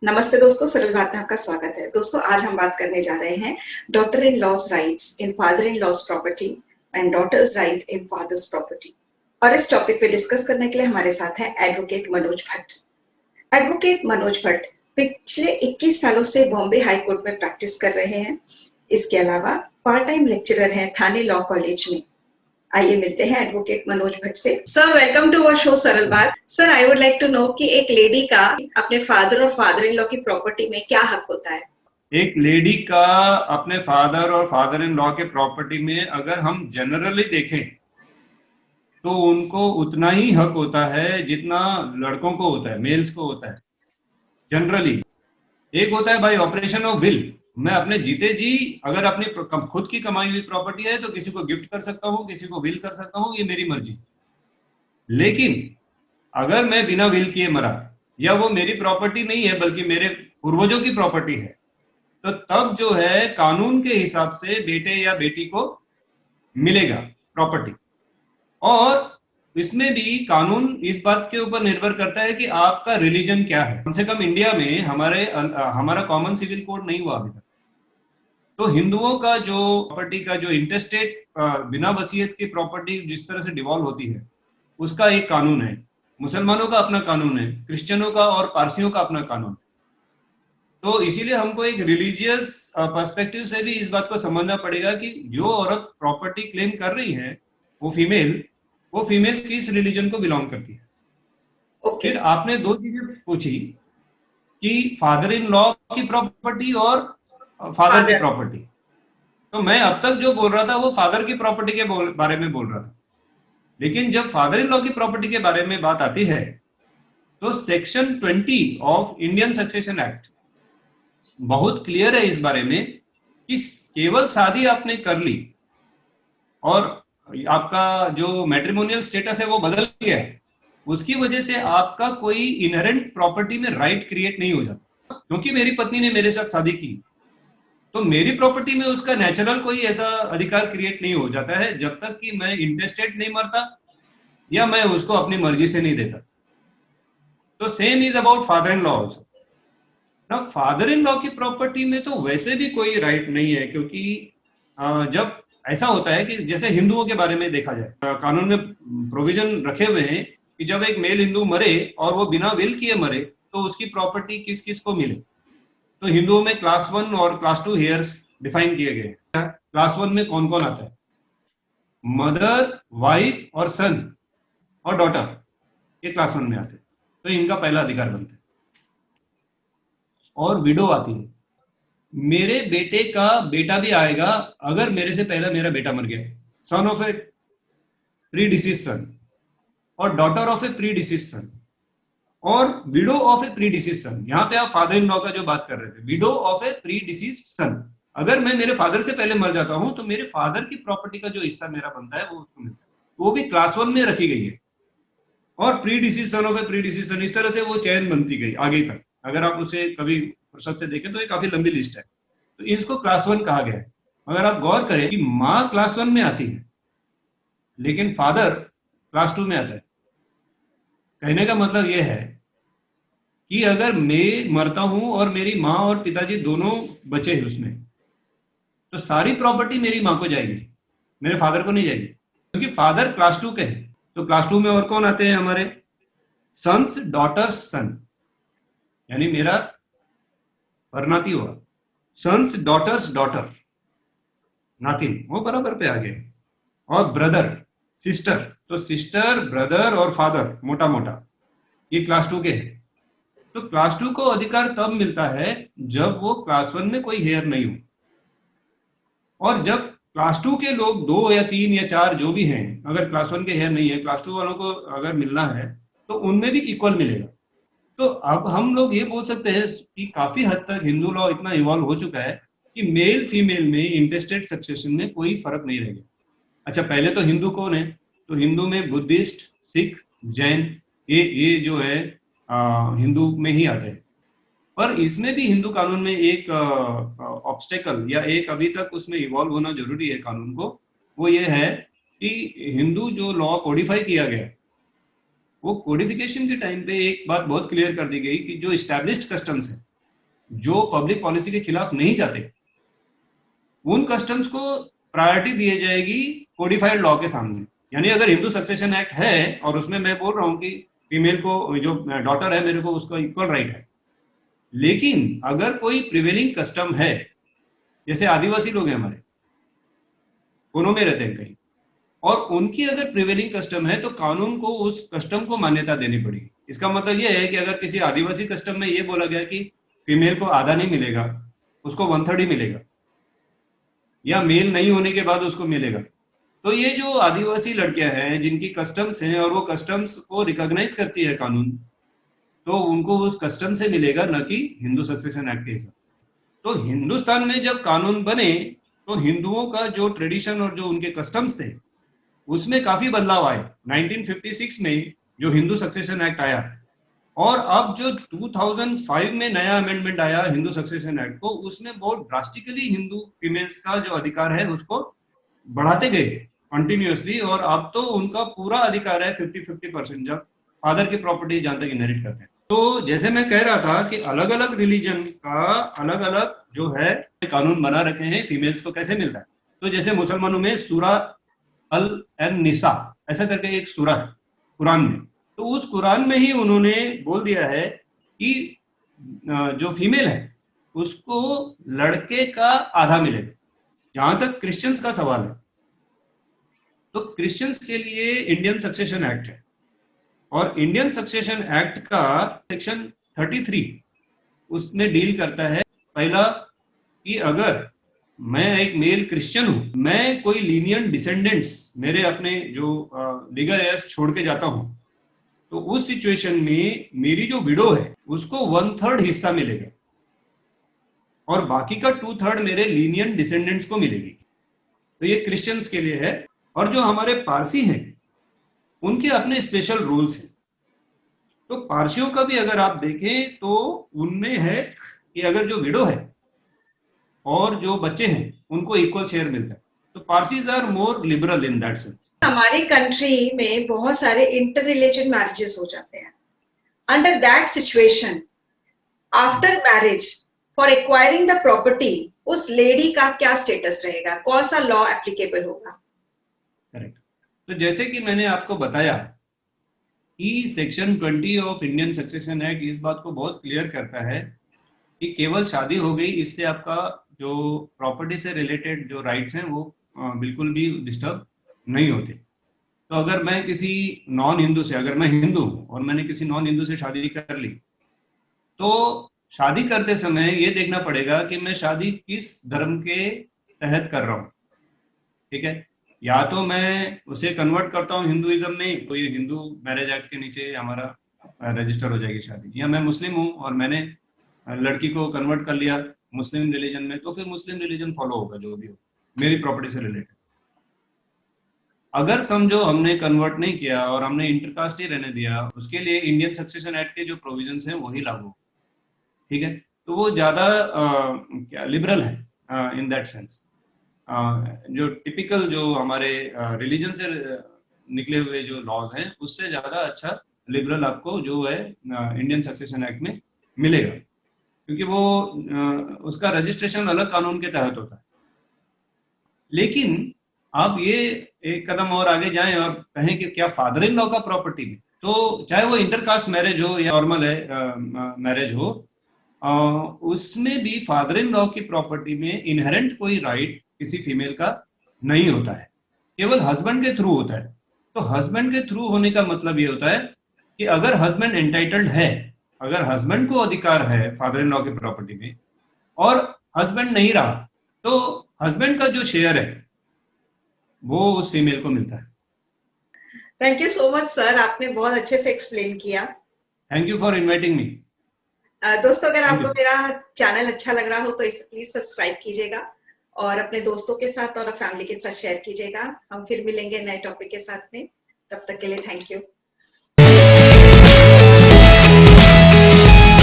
नमस्ते दोस्तों, सरल बात में आपका स्वागत है। दोस्तों, आज हम बात करने जा रहे हैं daughter in law's rights in father in law's property and daughter's right in father's property. और इस टॉपिक पे डिस्कस करने के लिए हमारे साथ है एडवोकेट मनोज भट्ट। एडवोकेट मनोज भट्ट पिछले 21 सालों से बॉम्बे हाई कोर्ट में प्रैक्टिस कर रहे हैं। इसके अलावा पार्ट टाइम लेक्चरर हैं थाने लॉ कॉलेज में। आइए मिलते हैं एडवोकेट मनोज भट्ट से। Sir, welcome to our show Saral Baat. Sir, I would like to know कि एक लेडी का अपने फादर और फादर इन लॉ की प्रॉपर्टी में क्या हक होता है? एक लेडी का अपने फादर और फादर इन लॉ के प्रॉपर्टी में अगर हम जनरली देखें तो उनको उतना ही हक होता है जितना लड़कों को होता है, मेल्स को होता है जनरली। एक होता है बाय ऑपरेशन ऑफ विल, मैं अपने जीते जी अगर अपनी खुद की कमाई हुई प्रॉपर्टी है तो किसी को गिफ्ट कर सकता हूँ, किसी को विल कर सकता हूँ, ये मेरी मर्जी। लेकिन अगर मैं बिना विल किए मरा या वो मेरी प्रॉपर्टी नहीं है बल्कि मेरे पूर्वजों की प्रॉपर्टी है, तो तब जो है कानून के हिसाब से बेटे या बेटी को मिलेगा प्रॉपर्टी। और इसमें भी कानून इस बात के ऊपर निर्भर करता है कि आपका रिलीजन क्या है। कम से कम इंडिया में हमारा कॉमन सिविल कोड नहीं हुआ अभी तक। तो हिंदुओं का जो प्रॉपर्टी का जो इंटेस्टेट बिना वसीयत की प्रॉपर्टी जिस तरह से डिवॉल्व होती है उसका एक कानून है, मुसलमानों का अपना कानून है, क्रिश्चियनों का और पारसियों का अपना कानून। तो इसीलिए हमको एक रिलीजियस पर्सपेक्टिव से भी इस बात को समझना पड़ेगा कि जो औरत प्रॉपर्टी क्लेम कर रही है वो फीमेल किस रिलीजन को बिलोंग करती है। ओके। फिर आपने दो चीजें पूछी कि फादर इन लॉ की प्रॉपर्टी और फादर की प्रॉपर्टी। तो मैं अब तक जो बोल रहा था वो फादर की प्रॉपर्टी के बारे में बोल रहा था, लेकिन जब फादर इन लॉ की प्रॉपर्टी के बारे में बात आती है तो section 20 of Indian succession act बहुत क्लियर है इस बारे में कि केवल शादी आपने कर ली और आपका जो मैट्रिमोनियल स्टेटस है वो बदल गया है, उसकी वजह से आपका कोई इनहेरेंट प्रॉपर्टी में राइट क्रिएट नहीं हो जाता। क्योंकि मेरी पत्नी ने मेरे साथ शादी की तो मेरी प्रॉपर्टी में उसका नेचुरल कोई ऐसा अधिकार क्रिएट नहीं हो जाता है जब तक कि मैं इंटेस्टेट नहीं मरता या मैं उसको अपनी मर्जी से नहीं देता। तो same is about father in law also ना। फादर इन लॉ की प्रॉपर्टी में तो वैसे भी कोई राइट नहीं है, क्योंकि जब ऐसा होता है कि जैसे हिंदुओं के बारे में देखा जाए, कानून में प्रोविजन रखे हुए हैं कि जब एक मेल हिंदू मरे और वो बिना विल किए मरे तो उसकी प्रॉपर्टी किस किस को मिले। तो हिंदुओं में क्लास 1 और क्लास 2 हेयर्स डिफाइन किए गए। क्लास 1 में कौन कौन आता है? मदर, वाइफ और सन और डॉटर, ये क्लास 1 में आते हैं, तो इनका पहला अधिकार बनता है। और विडो आती है, मेरे बेटे का बेटा भी आएगा अगर मेरे से पहले मेरा बेटा मर गया, son of a predeceased son और daughter of a predeceased son और widow of a predeceased son. यहां पे आप फादर इन लॉ का जो बात कर रहे थे, widow of a predeceased son, अगर मैं मेरे फादर से पहले मर जाता हूं तो मेरे फादर की प्रॉपर्टी का जो हिस्सा मेरा बनता है वो उसको मिलता है। वो भी क्लास 1 में रखी गई है। और predeceased son of a predeceased son, इस तरह से वो चैन बनती गई आगे तक। अगर आप उसे कभी फुर्सत से देखें तो ये काफी लंबी लिस्ट है। तो इसको क्लास 1 कहा गया है। अगर आप गौर करें कि माँ क्लास 1 में आती है लेकिन फादर क्लास 2 में आता है। कहने का मतलब यह है कि अगर मैं मरता हूं और मेरी माँ और पिताजी दोनों बचे हैं उसमें, तो सारी प्रॉपर्टी मेरी माँ को जाएगी, मेरे फादर को नहीं जाएगी, क्योंकि फादर क्लास 2 के हैं। तो क्लास 2 में और कौन आते हैं हमारे? सन्स, डॉटर्स, सन, यानी मेरा परनाती हुआ, सन्स, डॉटर्स, डॉटर, नातिन, वो बराबर पे आ गए। और ब्रदर, सिस्टर, तो सिस्टर, ब्रदर और फादर मोटा मोटा ये क्लास 2 के हैं। तो क्लास 2 को अधिकार तब मिलता है जब वो क्लास 1 में कोई हेयर नहीं हो। और जब क्लास 2 के लोग 2 या 3 या 4 जो भी हैं, अगर क्लास 1 के हेयर नहीं है, क्लास 2 वालों को अगर मिलना है तो उनमें भी इक्वल मिलेगा। तो अब हम लोग ये बोल सकते हैं कि काफी हद तक हिंदू लॉ इतना इवॉल्व हो चुका है कि मेल फीमेल में इंटेस्टेड सक्सेशन में कोई फर्क नहीं रह गया। अच्छा, पहले तो हिंदू कौन है? तो हिंदू में बुद्धिस्ट, सिख, जैन, ये जो है हिंदू में ही आते हैं। पर इसमें भी हिंदू कानून में एक ऑब्स्टेकल या एक अभी तक उसमें इवॉल्व होना जरूरी है कानून को। वो ये है कि हिंदू जो लॉ कोडिफाई किया गया, वो कोडिफिकेशन के टाइम पे एक बात बहुत क्लियर कर दी गई कि जो एस्टैब्लिश्ड कस्टम्स है जो पब्लिक पॉलिसी के खिलाफ नहीं जाते, उन कस्टम्स को प्रायोरिटी दी जाएगी कोडिफाइड लॉ के सामने। यानी अगर हिंदू सक्सेशन एक्ट है और उसमें मैं बोल रहा हूं कि फीमेल को, जो डॉटर है मेरे को, उसका इक्वल राइट है, लेकिन अगर कोई प्रिवेलिंग कस्टम है, जैसे आदिवासी लोग हैं हमारे, कोनों में रहते हैं कहीं, और उनकी अगर प्रिवेलिंग कस्टम है तो कानून को उस कस्टम को मान्यता देनी पड़ेगी। इसका मतलब यह है कि अगर किसी आदिवासी कस्टम में यह बोला गया कि फीमेल को आधा नहीं मिलेगा, उसको 1/3 ही मिलेगा, या मेल नहीं होने के बाद उसको मिलेगा, तो ये जो आदिवासी लड़कियां हैं जिनकी कस्टम्स हैं और वो कस्टम्स को रिकॉग्नाइज करती है कानून, तो उनको उस कस्टम से मिलेगा, न कि हिंदू सक्सेशन एक्ट के हिसाब से। तो हिंदुस्तान में जब कानून बने तो हिंदुओं का जो ट्रेडिशन और जो उनके कस्टम्स थे उसमें काफी बदलाव आए। 1956 में जो हिंदू सक्सेशन एक्ट आया, और अब जो 2005 में नया अमेंडमेंट आया हिंदू सक्सेशन एक्ट को, उसमें बहुत ड्रास्टिकली हिंदू फीमेल्स का जो अधिकार है उसको बढ़ाते गए कंटिन्यूअसली, और अब तो उनका पूरा अधिकार है 50-50%, जब फादर की प्रॉपर्टी जहां तक इनहेरिट करते हैं। तो जैसे मैं कह रहा था कि अलग अलग रिलीजन का अलग अलग जो है कानून बना रखे हैं फीमेल्स को कैसे मिलता है। तो जैसे मुसलमानों में सूरा अल एन निसा ऐसा करके एक सूरा है कुरान में, तो उस कुरान में ही उन्होंने बोल दिया है कि जो फीमेल है उसको लड़के का आधा मिलेगा। जहां तक क्रिश्चियंस का सवाल है, तो क्रिश्चियंस के लिए इंडियन सक्सेशन एक्ट है, और इंडियन सक्सेशन एक्ट का सेक्शन 33 उसमें डील करता है, पहला कि अगर मैं एक मेल क्रिश्चियन हूं, मैं कोई लीनियंट डिसेंडेंट्स मेरे अपने जो लीगल एयर्स छोड़ के जाता हूं, तो उस सिचुएशन में मेरी जो विडो है उसको 1/3 हिस्सा मिलेगा, और बाकी का 2/3 मेरे लीनियंट डिसेंडेंट्स को मिलेगी। तो ये क्रिश्चियंस के लिए है। और जो हमारे पारसी हैं उनके अपने स्पेशल रूल्स हैं। तो पारसियों का भी अगर आप देखें तो उनमें है कि अगर जो विडो है और जो बच्चे हैं उनको इक्वल शेयर मिलता है। तो Parsis are more liberal in that sense. हमारी कंट्री में बहुत सारे इंटर रिलीजन मैरिजेस हो जाते हैं। Under that situation, after marriage, for acquiring the property, उस लेडी का क्या स्टेटस रहेगा, कौन सा लॉ एप्लीकेबल होगा? करेक्ट। तो जैसे कि मैंने आपको बताया कि section 20 of Indian succession act इस बात को बहुत क्लियर करता है कि केवल शादी हो गई इससे आपका जो प्रॉपर्टी से रिलेटेड जो राइट्स हैं वो बिल्कुल भी डिस्टर्ब नहीं होते। तो अगर मैं किसी नॉन हिंदू से, अगर मैं हिंदू हूं और मैंने किसी नॉन हिंदू से शादी कर ली, तो शादी करते समय ये देखना पड़ेगा कि मैं शादी किस धर्म के तहत कर रहा हूँ। ठीक है, या तो मैं उसे कन्वर्ट करता हूँ हिंदुइज्म में, तो ये हिंदू मैरिज एक्ट के नीचे हमारा रजिस्टर हो जाएगी शादी, या मैं मुस्लिम हूँ और मैंने लड़की को कन्वर्ट कर लिया मुस्लिम रिलीजन में, तो फिर मुस्लिम रिलीजन फॉलो होगा जो भी हो मेरी प्रॉपर्टी से रिलेटेड। अगर समझो हमने कन्वर्ट नहीं किया और हमने इंटरकास्ट ही रहने दिया, उसके लिए इंडियन सक्सेशन एक्ट के जो प्रोविजंस हैं वही लागू। ठीक है, तो वो ज्यादा क्या लिबरल है इन दैट सेंस। जो टिपिकल जो हमारे रिलीजन से निकले हुए जो लॉज हैं उससे ज्यादा अच्छा लिबरल आपको जो है इंडियन सक्सेशन एक्ट में मिलेगा, क्योंकि वो उसका रजिस्ट्रेशन अलग कानून के तहत होता है। लेकिन आप ये एक कदम और आगे जाएं और कहें कि क्या फादर इन लॉ का प्रॉपर्टी में, तो चाहे वो इंटरकास्ट मैरिज हो या नॉर्मल है मैरिज हो, उसमें भी फादर इन लॉ की प्रॉपर्टी में इनहेरेंट कोई राइट किसी फीमेल का नहीं होता है, केवल हस्बैंड के थ्रू होता है। तो हस्बैंड के थ्रू होने का मतलब ये होता है कि अगर हस्बैंड एंटाइटल्ड है, अगर हस्बैंड को अधिकार है फादर इन लॉ की प्रॉपर्टी में और हस्बैंड नहीं रहा, तो हस्बैंड का जो शेयर है वो उस फीमेल को मिलता है। Thank you so much sir, आपने बहुत अच्छे से एक्सप्लेन किया। Thank you for inviting me. दोस्तों, अगर आपको मेरा चैनल अच्छा लग रहा हो तो इसे प्लीज सब्सक्राइब कीजिएगा और अपने दोस्तों के साथ और फैमिली के साथ शेयर कीजिएगा। हम फिर मिलेंगे नए टॉपिक के साथ में, तब तक के लिए थैंक यू।